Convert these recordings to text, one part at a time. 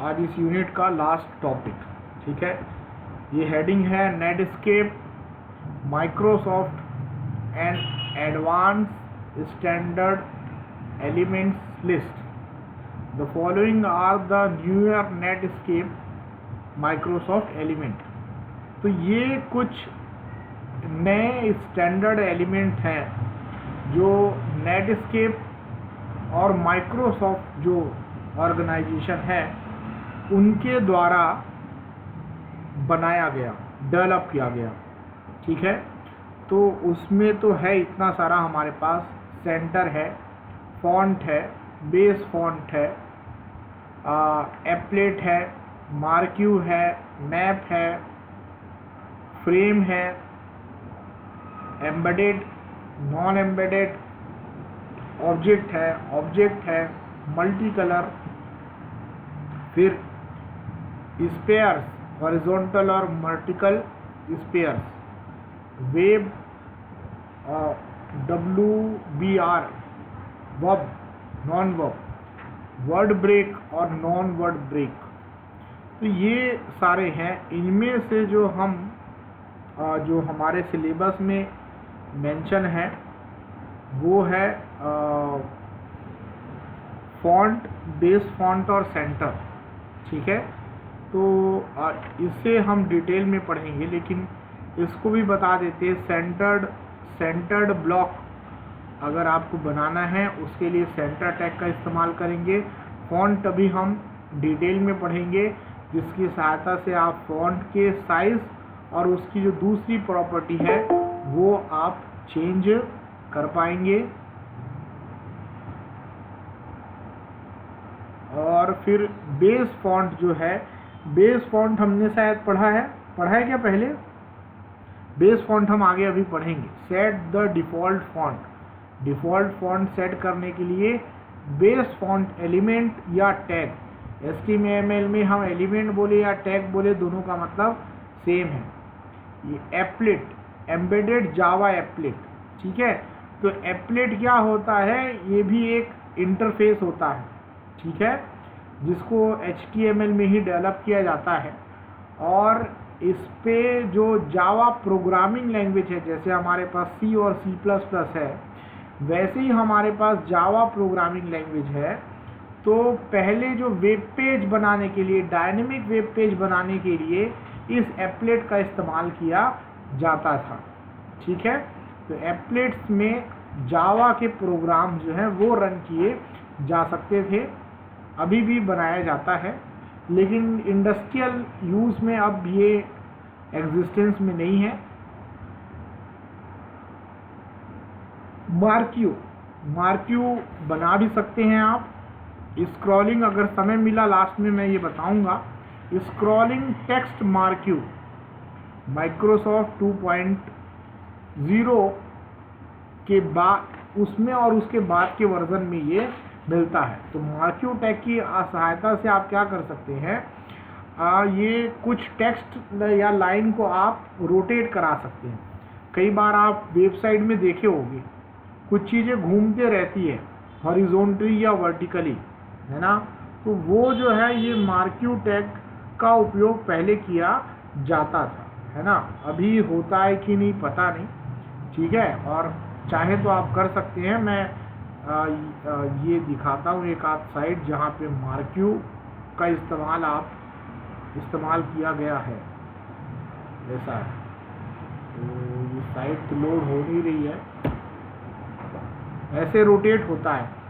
आज इस यूनिट का लास्ट टॉपिक, ठीक है। ये हेडिंग है Netscape Microsoft and advance standard elements list. The following are the newer Netscape Microsoft element. तो ये कुछ नए स्टैंडर्ड एलिमेंट हैं जो नेटस्केप और माइक्रोसॉफ्ट जो ऑर्गेनाइजेशन है उनके द्वारा बनाया गया, डेवलप किया गया, ठीक है। तो उसमें तो है इतना सारा हमारे पास, सेंटर है, फॉन्ट है, बेस फॉन्ट है, एप्लेट है, मार्क्यू है, मैप है, फ्रेम है, एम्बेडेड, नॉन एम्बेडेड, ऑब्जेक्ट है, मल्टी कलर, फिर स्पेयर्स, हॉरिजॉन्टल और vertical spacers, web, WBR, verb, non verb, word break और नॉन वर्ड ब्रेक। तो ये सारे हैं। इनमें से जो हमारे सिलेबस में मेंशन है वो है फॉन्ट, बेस फॉन्ट और सेंटर, ठीक है। तो इसे हम डिटेल में पढ़ेंगे, लेकिन इसको भी बता देते हैं। सेंटर्ड ब्लॉक अगर आपको बनाना है उसके लिए सेंटर टैग का इस्तेमाल करेंगे। फॉन्ट अभी हम डिटेल में पढ़ेंगे, जिसकी सहायता से आप फॉन्ट के साइज और उसकी जो दूसरी प्रॉपर्टी है वो आप चेंज कर पाएंगे। और फिर बेस फॉन्ट जो है, बेस फॉन्ट हमने शायद पढ़ा है क्या पहले? बेस फॉन्ट हम आगे अभी पढ़ेंगे। Set the default font. Default font set करने के लिए बेस फॉन्ट एलिमेंट या टैग, HTML में हम एलिमेंट बोले या टैग बोले, दोनों का मतलब सेम है। ये एप्लेट, एम्बेडेड जावा एप्लेट, ठीक है। तो एप्लेट क्या होता है? ये भी एक इंटरफेस होता है, ठीक है, जिसको HTML में ही डेवलप किया जाता है। और इस पे जो जावा प्रोग्रामिंग लैंग्वेज है, जैसे हमारे पास C और C++ है, वैसे ही हमारे पास जावा प्रोग्रामिंग लैंग्वेज है। तो पहले जो वेब पेज बनाने के लिए, डायनेमिक वेब पेज बनाने के लिए इस एप्लेट का इस्तेमाल किया जाता था, ठीक है। तो एप्लेट्स में जावा के प्रोग्राम जो हैं वो रन किए जा सकते थे, अभी भी बनाया जाता है, लेकिन इंडस्ट्रियल यूज़ में अब ये एग्जिस्टेंस में नहीं है। मार्क्यू बना भी सकते हैं आप। स्क्रॉलिंग, अगर समय मिला लास्ट में मैं ये बताऊंगा। स्क्रॉलिंग टेक्स्ट मार्क्यू माइक्रोसॉफ्ट 2.0 के बाद उसमें और उसके बाद के वर्जन में ये मिलता है। तो मार्क्यू टैग की सहायता से आप क्या कर सकते हैं, ये कुछ टेक्स्ट या लाइन को आप रोटेट करा सकते हैं। कई बार आप वेबसाइट में देखे होंगे कुछ चीज़ें घूमते रहती है, हॉरिजॉन्टली या वर्टिकली, है ना। तो वो जो है ये मार्क्यू टैग का उपयोग पहले किया जाता था, है ना। अभी होता है कि नहीं पता नहीं, ठीक है। और चाहे तो आप कर सकते हैं। मैं ये दिखाता हूँ एक आध साइट जहाँ पे मार्क्यू का इस्तेमाल किया गया है, ऐसा है। तो ये साइट तो लोड हो नहीं रही है, ऐसे रोटेट होता है।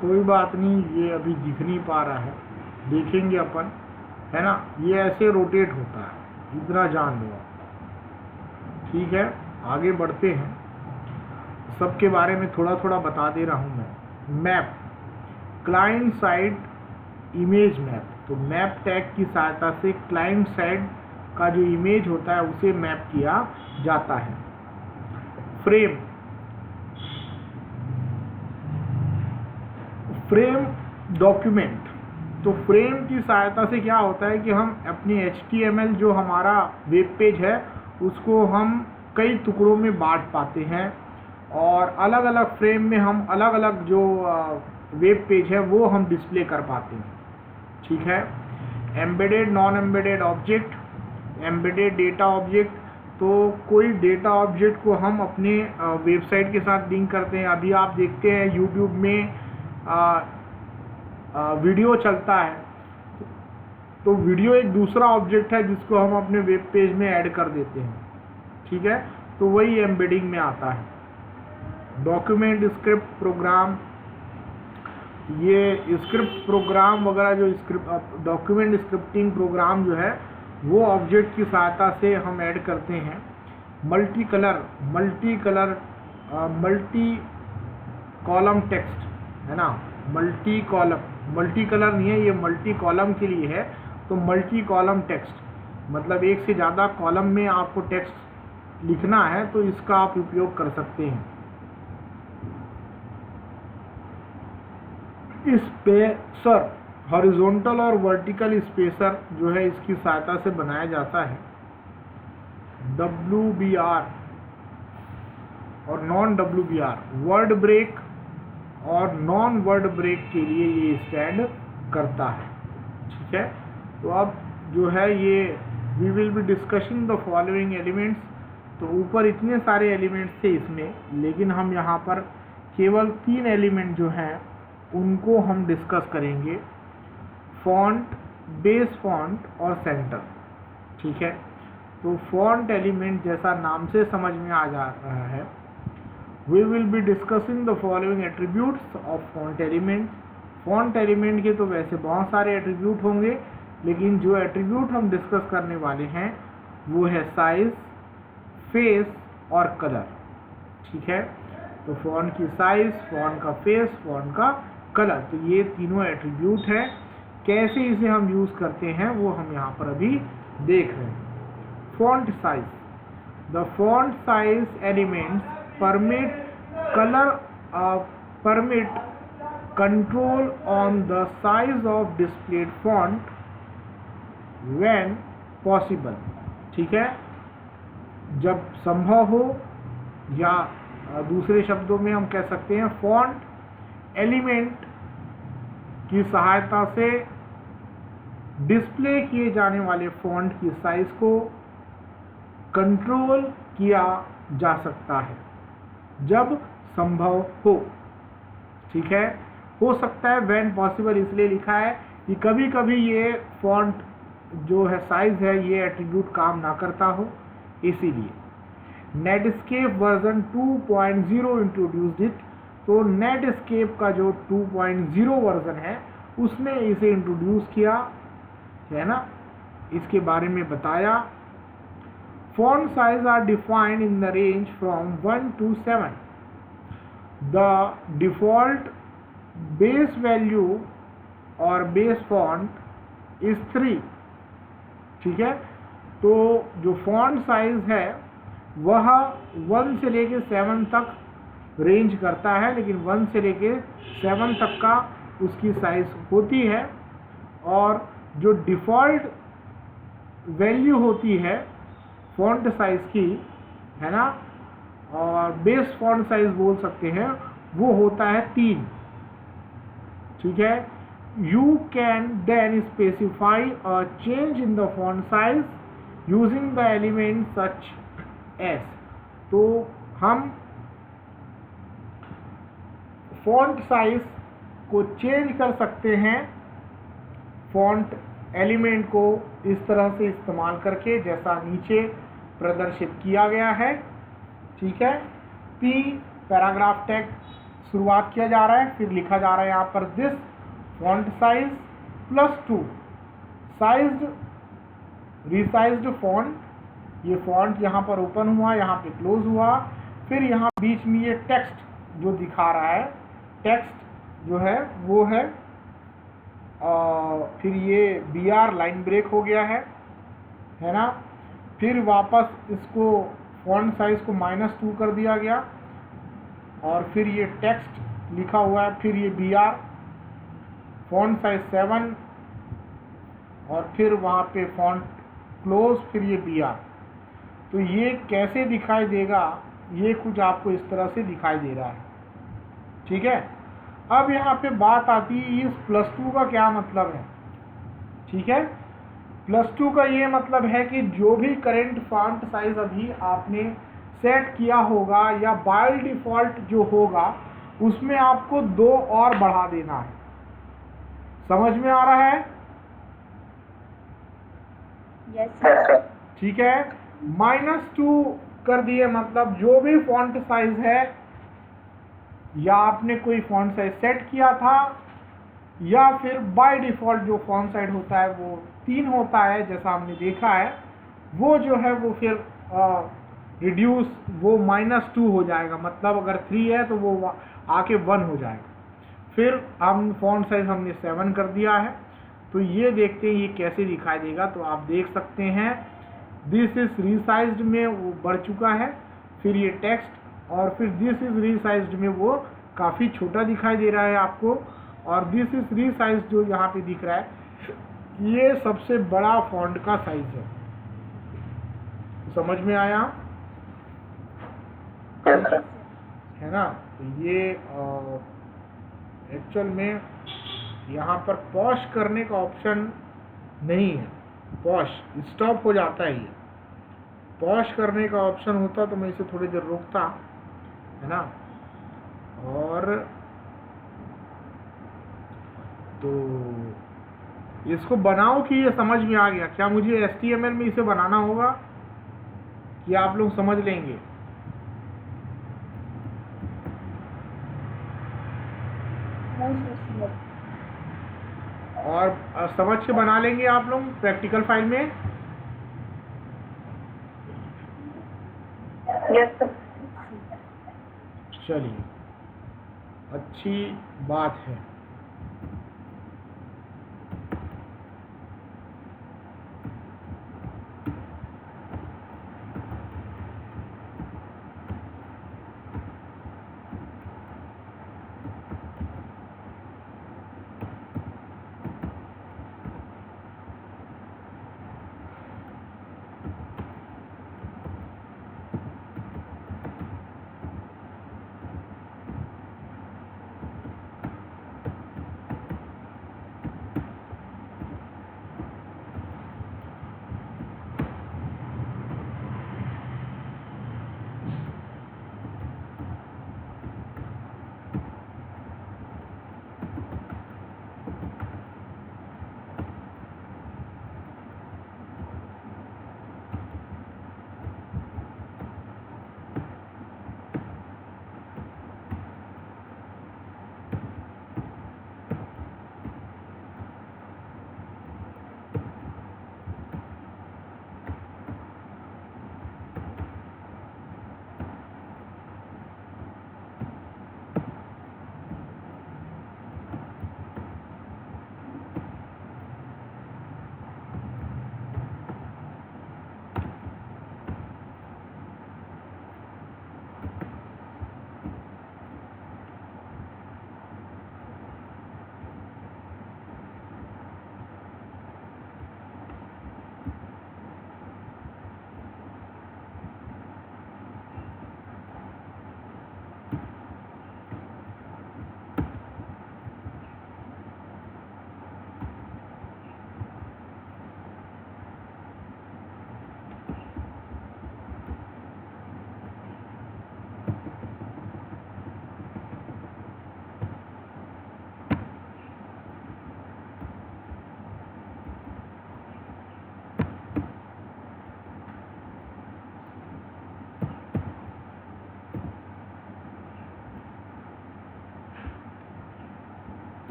कोई बात नहीं, ये अभी दिख नहीं पा रहा है, देखेंगे अपन, है ना। ये ऐसे रोटेट होता है, इतना जान लो आप। ठीक है, आगे बढ़ते हैं, सबके बारे में थोड़ा थोड़ा बता दे रहा हूँ मैं। Map, client side image map, तो मैप टैग की सहायता से क्लाइंट साइड का जो इमेज होता है उसे मैप किया जाता है। फ्रेम, फ्रेम डॉक्यूमेंट, तो फ्रेम की सहायता से क्या होता है कि हम अपनी HTML जो हमारा वेब पेज है उसको हम कई टुकड़ों में बांट पाते हैं और अलग अलग फ्रेम में हम अलग अलग जो वेब पेज है वो हम डिस्प्ले कर पाते हैं। ठीक है, embedded non embedded object, embedded data object, तो कोई डेटा ऑब्जेक्ट को हम अपने वेबसाइट के साथ लिंक करते हैं। अभी आप देखते हैं यूट्यूब में वीडियो चलता है, तो वीडियो एक दूसरा ऑब्जेक्ट है जिसको हम अपने वेब पेज में ऐड कर देते हैं। ठीक है, तो वही एम्बेडिंग में आता है। डॉक्यूमेंट स्क्रिप्ट प्रोग्राम, ये स्क्रिप्ट प्रोग्राम वगैरह जो स्क्रिप्ट डॉक्यूमेंट स्क्रिप्टिंग प्रोग्राम जो है वो ऑब्जेक्ट की सहायता से हम ऐड करते हैं। Multi colour multi column text है ना, मल्टी कलर नहीं है, ये मल्टी कॉलम के लिए है। तो मल्टी कॉलम टेक्स्ट मतलब एक से ज़्यादा कॉलम में आपको टेक्स्ट लिखना है तो इसका आप उपयोग कर सकते हैं। स्पेसर, हॉरिजॉन्टल और वर्टिकल स्पेसर जो है इसकी सहायता से बनाया जाता है। WBR और नॉन WBR, वर्ड ब्रेक और नॉन वर्ड ब्रेक के लिए ये स्टैंड करता है। ठीक है, तो अब जो है ये we will be discussing the following elements, तो ऊपर इतने सारे एलिमेंट्स थे इसमें, लेकिन हम यहाँ पर केवल 3 एलिमेंट जो हैं उनको हम डिस्कस करेंगे, फॉन्ट, बेस फॉन्ट और सेंटर। ठीक है, तो फॉन्ट एलिमेंट जैसा नाम से समझ में आ जा रहा है, we will be discussing the following attributes of font element. Font element के तो वैसे बहुत सारे एट्रीब्यूट होंगे, लेकिन जो एट्रीब्यूट हम डिस्कस करने वाले हैं वो है साइज, फेस और कलर। ठीक है, तो फॉन्ट की साइज, फॉन्ट का फेस, फॉन्ट का कलर, तो ये तीनों एट्रीब्यूट हैं। कैसे इसे हम यूज़ करते हैं वो हम यहाँ पर अभी देख रहे हैं। Font size, the font size elements permit control on the size of displayed font when possible। ठीक है, जब संभव हो, या दूसरे शब्दों में हम कह सकते हैं फॉन्ट एलिमेंट की सहायता से डिस्प्ले किए जाने वाले फॉन्ट की साइज को कंट्रोल किया जा सकता है जब संभव हो। ठीक है, हो सकता है व्हेन पॉसिबल इसलिए लिखा है कि कभी कभी ये फॉन्ट जो है साइज है ये एट्रीब्यूट काम ना करता हो, इसीलिए। नेटस्केप वर्जन 2.0 इंट्रोड्यूस्ड इट, तो नेटस्केप का जो 2.0 वर्जन है उसने इसे इंट्रोड्यूस किया है ना, इसके बारे में बताया। Font size are defined in the range from 1 to 7। The default base value और बेस फॉन्ट इज 3। ठीक है, तो जो फॉन्ट साइज है वह 1 से लेके 7 तक रेंज करता है, लेकिन 1 से लेके 7 तक का उसकी साइज होती है। और जो डिफ़ॉल्ट वैल्यू होती है फॉन्ट साइज की, है ना, और बेस फॉन्ट साइज बोल सकते हैं, वो होता है 3। ठीक है, you can then specify a change in the font size using the element such as, तो हम फॉन्ट साइज को चेंज कर सकते हैं फॉन्ट एलिमेंट को इस तरह से इस्तेमाल करके जैसा नीचे प्रदर्शित किया गया है। ठीक है, P पैराग्राफ टैग शुरुआत किया जा रहा है, फिर लिखा जा रहा है यहाँ पर this font size +2 sized resized font, ये फॉन्ट यहाँ पर ओपन हुआ, यहाँ पे क्लोज हुआ, फिर यहाँ बीच में ये टेक्स्ट जो दिखा रहा है, टेक्स्ट जो है वो है फिर ये BR लाइन ब्रेक हो गया है ना। फिर वापस इसको फॉन्ट साइज को -2 कर दिया गया और फिर ये टेक्स्ट लिखा हुआ है, फिर ये BR फॉन्ट साइज 7 और फिर वहाँ पे फॉन्ट क्लोज, फिर ये BR। तो ये कैसे दिखाई देगा, ये कुछ आपको इस तरह से दिखाई दे रहा है, ठीक है। अब यहाँ पे बात आती है इस +2 का क्या मतलब है, ठीक है। +2 का ये मतलब है कि जो भी करंट फॉन्ट साइज अभी आपने सेट किया होगा या बाय डिफ़ॉल्ट जो होगा उसमें आपको 2 और बढ़ा देना है। समझ में आ रहा है? Yes sir. ठीक है। -2 कर दिए मतलब जो भी फॉन्ट साइज है या आपने कोई फॉन्ट साइज सेट किया था या फिर बाय डिफ़ॉल्ट जो फॉन्ट साइज होता है वो 3 होता है जैसा हमने देखा है, वो जो है वो फिर रिड्यूस वो -2 हो जाएगा। मतलब अगर 3 है तो वो आके 1 हो जाएगा। फिर हम फॉन्ट साइज हमने 7 कर दिया है। तो ये देखते हैं ये कैसे दिखाई देगा। तो आप देख सकते हैं दिस इज रीसाइज्ड में वो बढ़ चुका है, फिर ये टेक्स्ट और फिर दिस इज रीसाइज्ड में वो काफ़ी छोटा दिखाई दे रहा है आपको, और दिस इज रीसाइज्ड जो यहाँ पे दिख रहा है ये सबसे बड़ा फॉन्ट का साइज है। समझ में आया? है ना। तो ये एक्चुअल में यहाँ पर पॉज करने का ऑप्शन नहीं है, पॉज स्टॉप हो जाता है। ये पॉज करने का ऑप्शन होता तो मैं इसे थोड़ी देर रोकता, है ना। और तो इसको बनाओ कि ये समझ में आ गया क्या? मुझे HTML में इसे बनाना होगा कि आप लोग समझ लेंगे? और समझ के बना लेंगे आप लोग प्रैक्टिकल फाइल में? Yes sir. चलिए, अच्छी बात है।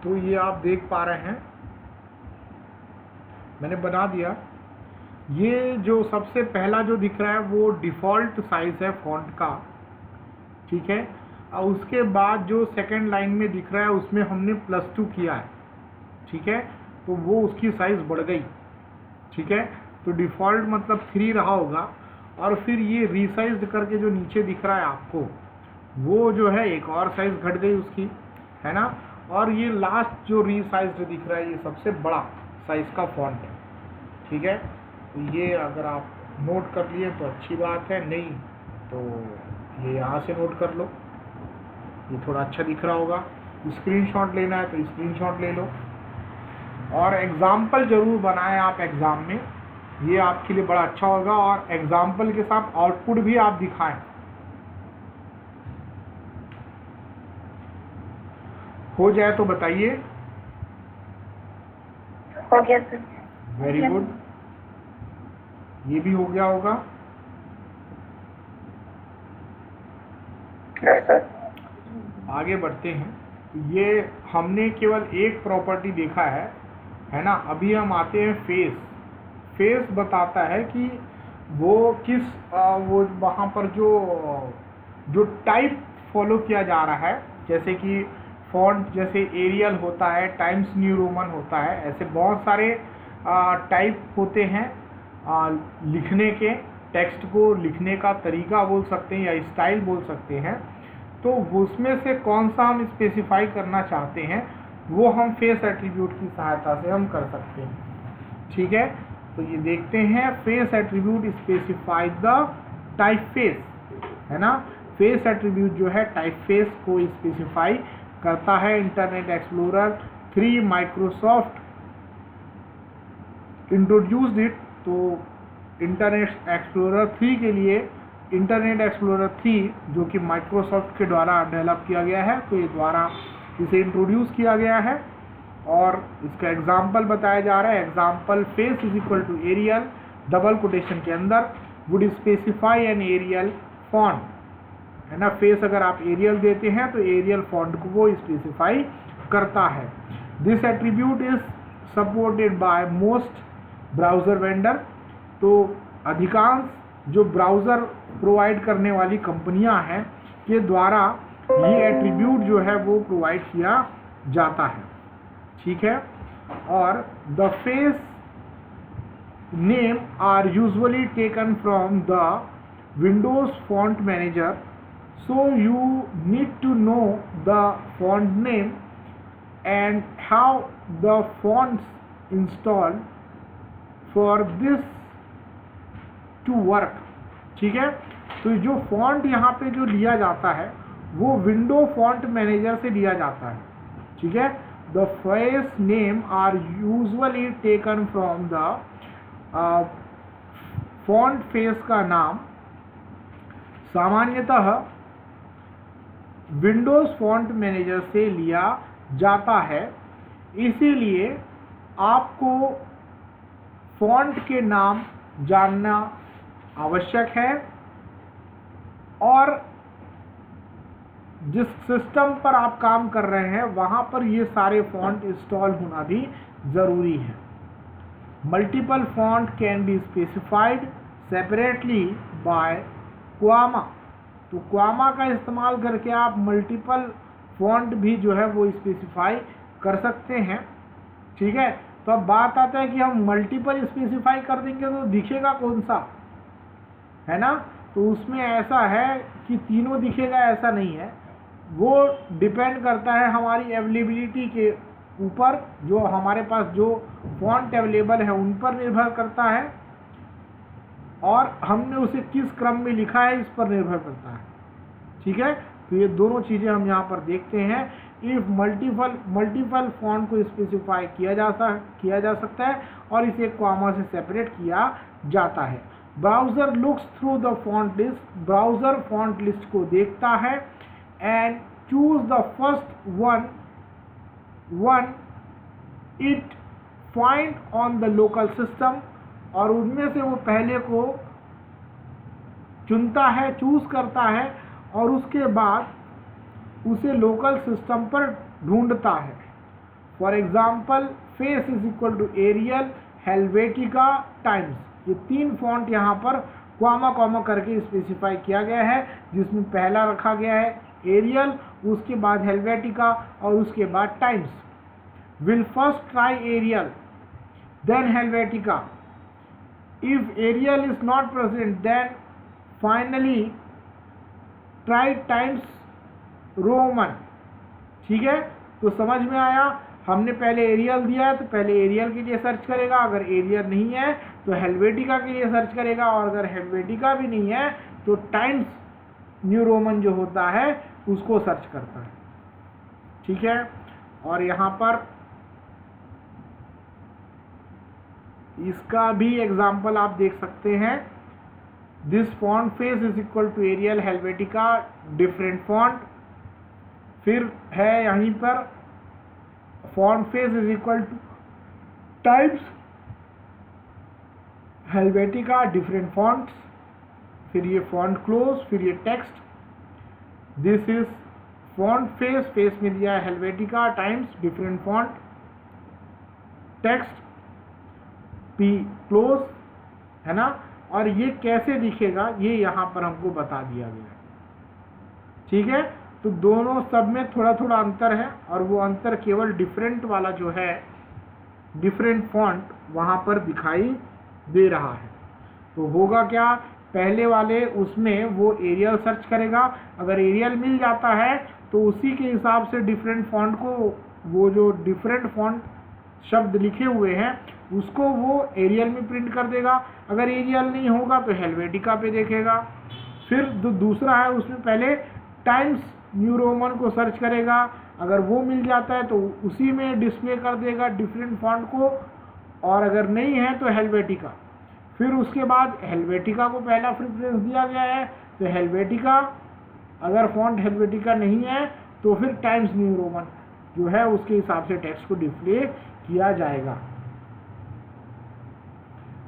तो ये आप देख पा रहे हैं, मैंने बना दिया। ये जो सबसे पहला जो दिख रहा है वो डिफ़ॉल्ट साइज़ है फ़ॉन्ट का, ठीक है। और उसके बाद जो सेकंड लाइन में दिख रहा है उसमें हमने +2 किया है, ठीक है, तो वो उसकी साइज़ बढ़ गई, ठीक है। तो डिफ़ॉल्ट मतलब 3 रहा होगा, और फिर ये रीसाइज्ड करके जो नीचे दिख रहा है आपको, वो जो है एक और साइज़ घट गई उसकी, है ना। और ये लास्ट जो रीसाइज्ड दिख रहा है ये सबसे बड़ा साइज़ का फ़ॉन्ट है, ठीक है। तो ये अगर आप नोट कर लिए तो अच्छी बात है, नहीं तो ये यहाँ से नोट कर लो, ये थोड़ा अच्छा दिख रहा होगा। स्क्रीनशॉट लेना है तो स्क्रीनशॉट ले लो, और एग्ज़ाम्पल ज़रूर बनाएं आप एग्ज़ाम में, ये आपके लिए बड़ा अच्छा होगा। और एग्ज़ाम्पल के साथ आउटपुट भी आप दिखाएं। हो जाए तो बताइए। हो गया सर। वेरी गुड, ये भी हो गया होगा। Yes sir. आगे बढ़ते हैं। ये हमने केवल एक प्रॉपर्टी देखा है ना। अभी हम आते हैं फेस। फेस बताता है कि वो किस वो वहाँ पर जो टाइप फॉलो किया जा रहा है, जैसे कि फॉन्ट जैसे एरियल होता है, टाइम्स न्यू रोमन होता है, ऐसे बहुत सारे टाइप होते हैं लिखने के, टेक्स्ट को लिखने का तरीका बोल सकते हैं या स्टाइल बोल सकते हैं। तो उसमें से कौन सा हम स्पेसिफाई करना चाहते हैं वो हम फेस एट्रीब्यूट की सहायता से हम कर सकते हैं, ठीक है। तो ये देखते हैं, face attribute specify the type face, है ना। फेस एट्रीब्यूट जो है टाइप फेस को स्पेसिफाई करता है। Internet explorer 3 Microsoft introduced it. तो इंटरनेट एक्सप्लोरर 3 के लिए इंटरनेट एक्सप्लोरर 3 जो कि माइक्रोसॉफ्ट के द्वारा डेवलप किया गया है, तो ये द्वारा इसे इंट्रोड्यूस किया गया है। और इसका एग्जाम्पल बताया जा रहा है। Example face is equal to Arial double quotation के अंदर would specify an Arial font, है ना। फेस अगर आप एरियल देते हैं तो एरियल फॉन्ट को वो स्पेसिफाई करता है। This attribute is supported by most browser vendor. तो अधिकांश जो ब्राउज़र प्रोवाइड करने वाली कंपनियां हैं के द्वारा ये एट्रीब्यूट जो है वो प्रोवाइड किया जाता है, ठीक है। और the face name are usually taken from the Windows font manager, so you need to know the font name and how the fonts install for this to work, ठीक है। तो जो फॉन्ट यहाँ पे जो लिया जाता है वो विंडो फॉन्ट मैनेजर से लिया जाता है, ठीक है। The face name are usually taken from the font. Face का नाम सामान्यतः विंडोज फॉन्ट मैनेजर से लिया जाता है, इसीलिए आपको फॉन्ट के नाम जानना आवश्यक है। और जिस सिस्टम पर आप काम कर रहे हैं वहाँ पर ये सारे फॉन्ट इंस्टॉल होना भी ज़रूरी है। Multiple font can be specified separately by comma. तो क्वामा का इस्तेमाल करके आप मल्टीपल फॉन्ट भी जो है वो स्पेसिफाई कर सकते हैं, ठीक है। तो अब बात आता है कि हम मल्टीपल स्पेसिफाई कर देंगे तो दिखेगा कौन सा, है ना। तो उसमें ऐसा है कि तीनों दिखेगा ऐसा नहीं है, वो डिपेंड करता है हमारी अवेलेबिलिटी के ऊपर, जो हमारे पास जो फॉन्ट अवेलेबल है उन पर निर्भर करता है, और हमने उसे किस क्रम में लिखा है इस पर निर्भर करता है, ठीक है। तो ये दोनों चीज़ें हम यहाँ पर देखते हैं। इफ मल्टीपल फॉन्ट को स्पेसिफाई किया जा सकता है और इसे कॉमा से सेपरेट किया जाता है। Browser looks through the font list. Browser font list को देखता है and choose the first one it find on the local system. और उनमें से वो पहले को चुनता है, चूज करता है, और उसके बाद उसे लोकल सिस्टम पर ढूंढता है। For example face is equal to Arial Helvetica Times. ये 3 फॉन्ट यहाँ पर कॉमा कॉमा करके स्पेसिफाई किया गया है, जिसमें पहला रखा गया है एरियल, उसके बाद हेल्वेटिका और उसके बाद Times. Will first try Arial then Helvetica, if Arial is not present then finally try Times Roman. ठीक है, तो समझ में आया। हमने पहले एरियल दिया है तो पहले एरियल के लिए सर्च करेगा, अगर एरियल नहीं है तो हेल्वेटिका के लिए सर्च करेगा, और अगर हेल्वेटिका भी नहीं है तो टाइम्स न्यू रोमन जो होता है उसको सर्च करता है। ठीक है, और यहाँ पर इसका भी एग्जाम्पल आप देख सकते हैं। This font face is equal to Arial Helvetica different font. फिर है यहीं पर font face is equal to Times Helvetica different fonts. फिर ये फॉन्ट क्लोज, फिर ये text. This is font face, face में दिया है Helvetica Times different font, text P close, है ना। और ये कैसे दिखेगा ये यहाँ पर हमको बता दिया गया है। ठीक है, तो दोनों सब में थोड़ा थोड़ा अंतर है, और वो अंतर केवल डिफरेंट वाला जो है डिफरेंट फॉन्ट वहाँ पर दिखाई दे रहा है। तो होगा क्या, पहले वाले उसमें वो एरियल सर्च करेगा, अगर एरियल मिल जाता है तो उसी के हिसाब से डिफरेंट फॉन्ट को, वो जो डिफरेंट फॉन्ट शब्द लिखे हुए हैं उसको वो एरियल में प्रिंट कर देगा। अगर एरियल नहीं होगा तो हेल्वेटिका पे देखेगा। फिर दूसरा है उसमें पहले टाइम्स न्यू रोमन को सर्च करेगा, अगर वो मिल जाता है तो उसी में डिस्प्ले कर देगा डिफरेंट फॉन्ट को, और अगर नहीं है तो हेल्वेटिका। फिर उसके बाद हेल्वेटिका को पहला प्रेफरेंस दिया गया है तो हेल्वेटिका, अगर फॉन्ट हेल्वेटिका नहीं है तो फिर टाइम्स न्यू रोमन जो है उसके हिसाब से टेक्स्ट को डिस्प्ले किया जाएगा।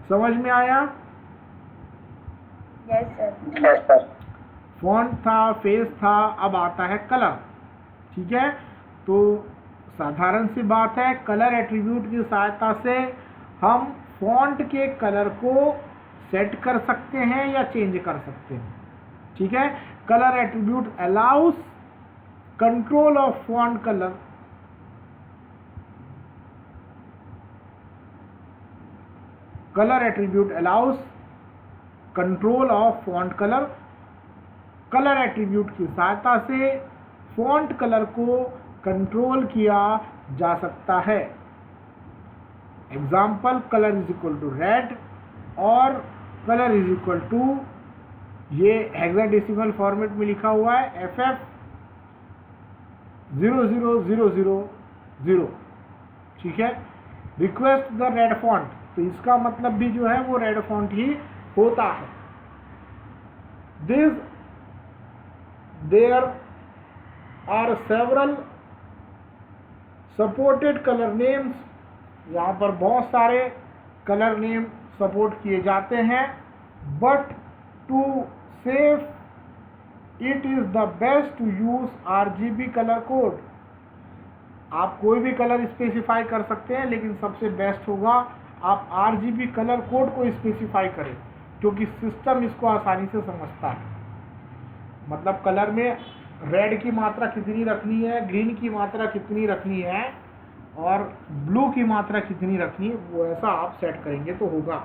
समझ में आया? Yes, sir. फॉन्ट था, फेस था, अब आता है कलर। ठीक है, तो साधारण सी बात है, कलर एट्रीब्यूट की सहायता से हम फॉन्ट के कलर को सेट कर सकते हैं या चेंज कर सकते हैं। ठीक है, colour attribute allow us control of font colour. Colour attribute allow us control of font colour. Colour attribute की सहायता से फॉन्ट कलर को कंट्रोल किया जा सकता है। Example, colour is equal to red और कलर इज इक्वल टू, ये हेक्साडेसिमल फॉर्मेट में लिखा हुआ है FF 00000। ठीक है, रिक्वेस्ट द रेड फॉन्ट, तो इसका मतलब भी जो है वो रेड फॉन्ट ही होता है। There are several supported colour names, यहाँ पर बहुत सारे कलर नेम सपोर्ट किए जाते हैं, but to save it is the best to use RGB colour code. आप कोई भी कलर स्पेसिफाई कर सकते हैं, लेकिन सबसे बेस्ट होगा आप RGB कलर कोड को स्पेसिफाई करें, क्योंकि सिस्टम इसको आसानी से समझता है। मतलब कलर में रेड की मात्रा कितनी रखनी है, ग्रीन की मात्रा कितनी रखनी है और ब्लू की मात्रा कितनी रखनी है, वो ऐसा आप सेट करेंगे तो होगा।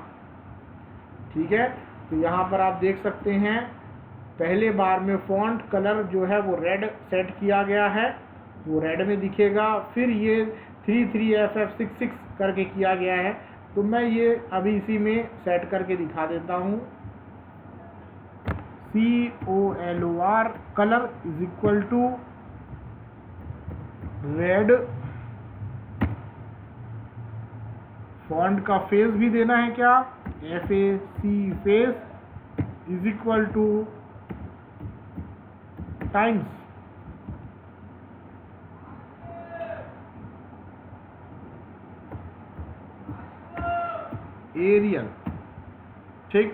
ठीक है, तो यहाँ पर आप देख सकते हैं पहले बार में फॉन्ट कलर जो है वो रेड सेट किया गया है, वो रेड में दिखेगा। फिर ये 33FF66 करके किया गया है, तो मैं ये अभी इसी में सेट करके दिखा देता हूँ। COLOR colour is equal to red. Font का फेस भी देना है क्या, FAC face is equal to Times Arial. ठीक,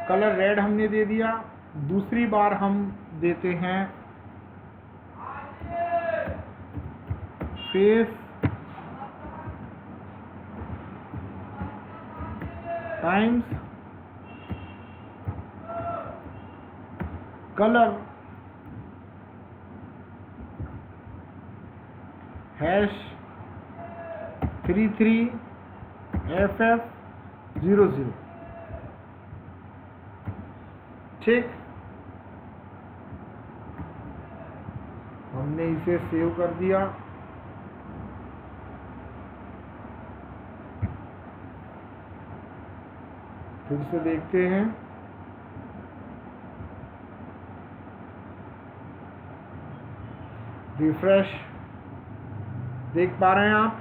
कलर रेड हमने दे दिया। दूसरी बार हम देते हैं फेस टाइम्स कलर #33FF00। ठीक, हमने इसे सेव कर दिया। फिर से देखते हैं। रिफ्रेश, देख पा रहे हैं आप,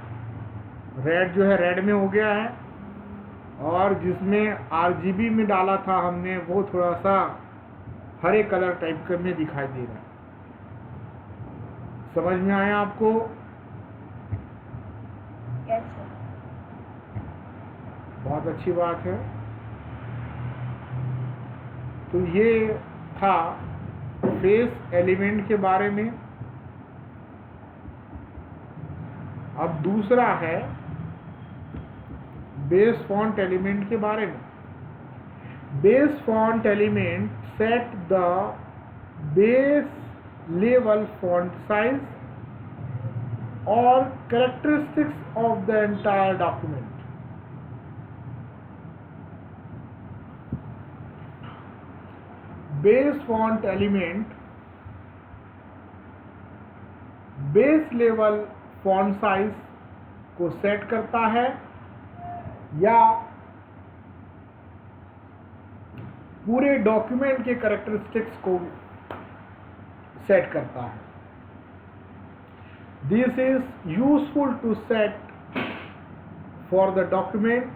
रेड जो है रेड में हो गया है, और जिसमें RGB में डाला था हमने वो थोड़ा सा हरे कलर टाइप का में दिखाई दे रहा है। समझ में आया आपको? Yes, sir. बहुत अच्छी बात है। तो ये था फेस एलिमेंट के बारे में। अब दूसरा है बेस फॉन्ट एलिमेंट के बारे में। Base font element set the base level font size और characteristics of the entire document. Base font element base level font size को सेट करता है या पूरे डॉक्यूमेंट के कैरेक्टरिस्टिक्स को सेट करता है। This is useful to set for the document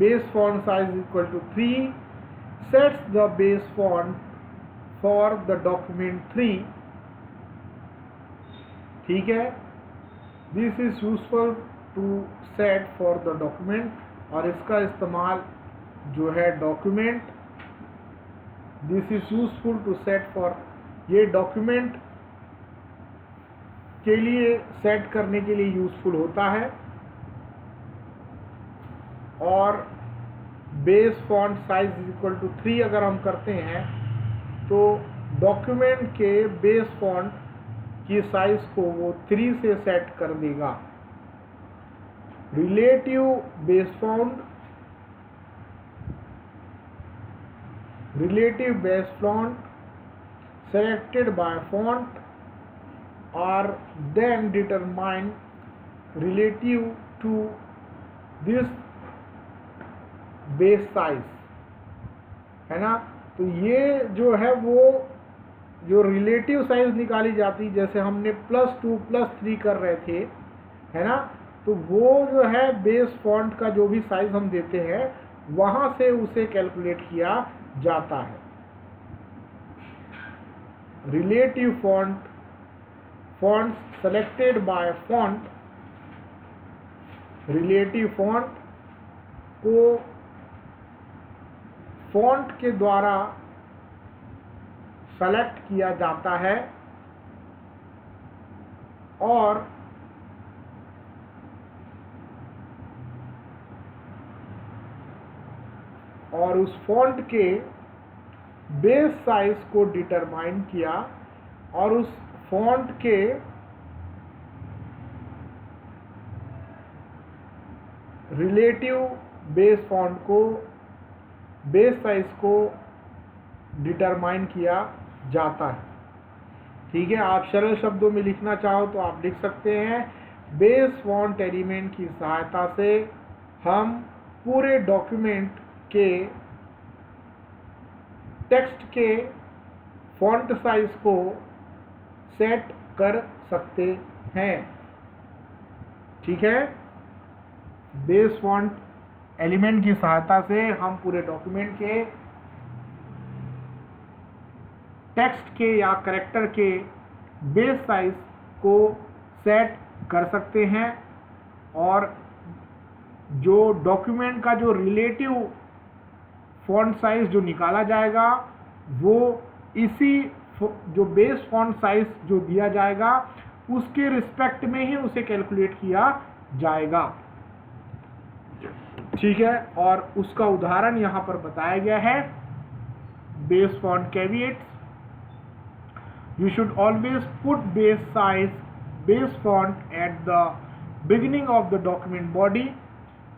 base font size equal to 3 sets the base font for the document 3। ठीक है, this is useful to set for the document, और इसका इस्तेमाल जो है document, this is useful to set for, ये document के लिए सेट करने के लिए यूजफुल होता है। और base font size equal to 3 अगर हम करते हैं तो डॉक्यूमेंट के बेस फॉन्ट की साइज को वो 3 से सेट कर देगा। Relative base font, relative base font selected by font are then determined relative to this base size, है ना। तो ये जो है वो जो रिलेटिव साइज निकाली जाती, जैसे हमने +2 +3 कर रहे थे, है ना, तो वो जो है बेस फॉन्ट का जो भी साइज हम देते हैं वहां से उसे कैलकुलेट किया जाता है। Relative font selected bye font, relative font को फॉन्ट के द्वारा सेलेक्ट किया जाता है और उस फॉन्ट के बेस साइज को डिटरमाइन किया और उस फॉन्ट के रिलेटिव बेस फॉन्ट को बेस साइज को डिटरमाइन किया जाता है। ठीक है, आप सरल शब्दों में लिखना चाहो तो आप लिख सकते हैं, बेस फॉन्ट एलिमेंट की सहायता से हम पूरे डॉक्यूमेंट के टेक्स्ट के फॉन्ट साइज को सेट कर सकते हैं। ठीक है, बेस फॉन्ट एलिमेंट की सहायता से हम पूरे डॉक्यूमेंट के टेक्स्ट के या कैरेक्टर के बेस साइज को सेट कर सकते हैं और जो डॉक्यूमेंट का जो रिलेटिव फॉन्ट साइज जो निकाला जाएगा वो इसी जो बेस फॉन्ट साइज जो दिया जाएगा उसके रिस्पेक्ट में ही उसे कैलकुलेट किया जाएगा। ठीक है, और उसका उदाहरण यहाँ पर बताया गया है base font caveats. You should always put base font at the beginning of the document body।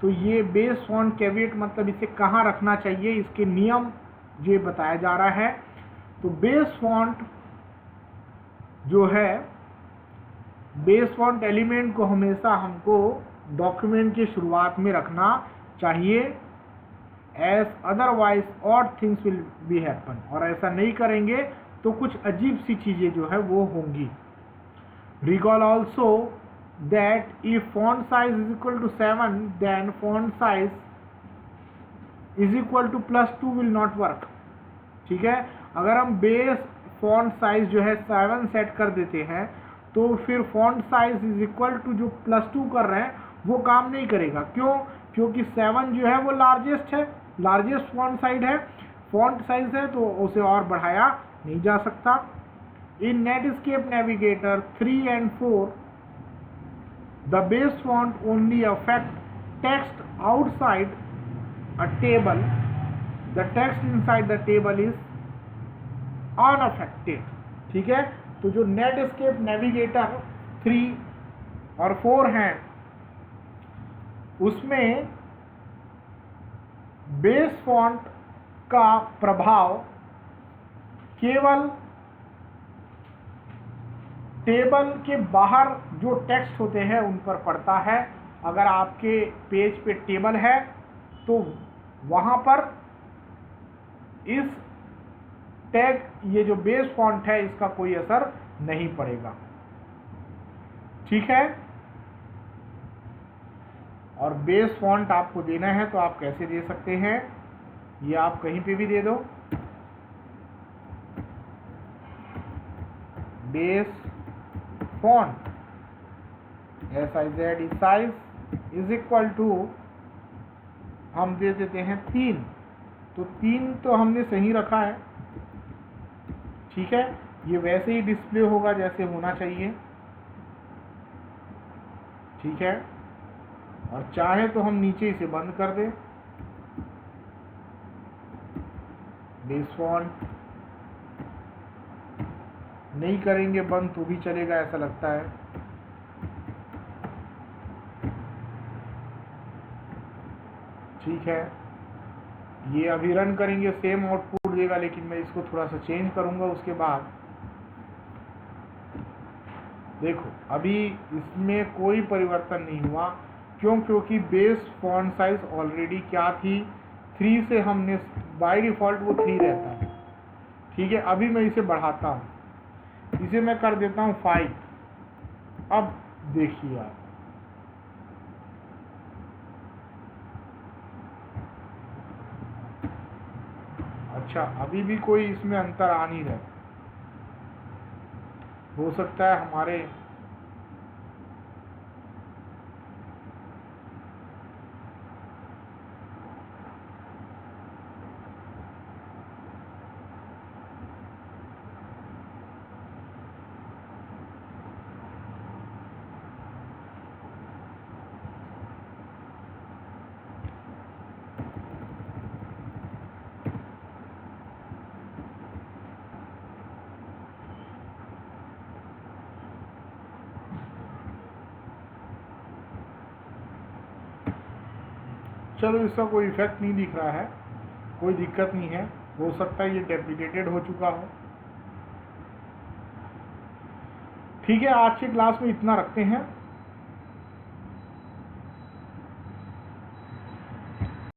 तो ये बेस फॉन्ट कैविएट मतलब इसे कहाँ रखना चाहिए, इसके नियम ये बताया जा रहा है। तो बेस फॉन्ट जो है, बेस फॉन्ट एलिमेंट को हमेशा हमको डॉक्यूमेंट की शुरुआत में रखना चाहिए, as otherwise odd things will be happen. और ऐसा नहीं करेंगे तो कुछ अजीब सी चीजें जो है वो होंगी। Recall also that if font size is equal to 7 then font size is equal to +2 will not work। ठीक है, अगर हम बेस फॉन्ट साइज जो है 7 सेट कर देते हैं तो फिर font size is equal to जो +2 कर रहे हैं वो काम नहीं करेगा। क्यों? क्योंकि 7 जो है वो लार्जेस्ट फॉन्ट साइज है तो उसे और बढ़ाया नहीं जा सकता। In Netscape Navigator 3 and 4 the base font only affect text outside a table, the text inside the table is unaffected. ठीक है, तो जो नेटस्केप नेविगेटर 3 और 4 हैं उसमें बेस फॉन्ट का प्रभाव केवल टेबल के बाहर जो टेक्स्ट होते हैं उन पर पड़ता है। अगर आपके पेज पे टेबल है तो वहां पर इस टैग, ये जो बेस फॉन्ट है, इसका कोई असर नहीं पड़ेगा। ठीक है, और बेस फॉन्ट आपको देना है तो आप कैसे दे सकते हैं, ये आप कहीं पे भी दे दो। Base font SIZ size is equal to, हम दे देते हैं 3। तो 3 तो हमने सही रखा है। ठीक है, ये वैसे ही डिस्प्ले होगा जैसे होना चाहिए। ठीक है, और चाहे तो हम नीचे इसे बंद कर दें। बेस फॉन्ट नहीं करेंगे बंद तो भी चलेगा, ऐसा लगता है। ठीक है, ये अभी रन करेंगे, सेम आउटपुट देगा, लेकिन मैं इसको थोड़ा सा चेंज करूंगा उसके बाद। देखो अभी इसमें कोई परिवर्तन नहीं हुआ। क्यों? क्योंकि बेस फॉन्ट साइज ऑलरेडी क्या थी, 3 से हमने बाय डिफॉल्ट वो 3 रहता है। ठीक है, अभी मैं इसे बढ़ाता हूँ, इसे मैं कर देता हूँ 5। अब देखिए आप, अच्छा अभी भी कोई इसमें अंतर आ नहीं रहा। हो सकता है हमारे चलो इसका कोई इफेक्ट नहीं दिख रहा है, कोई दिक्कत नहीं है। हो सकता है ये डेप्लीकेटेड हो चुका हो। ठीक है, आज की क्लास में इतना रखते हैं।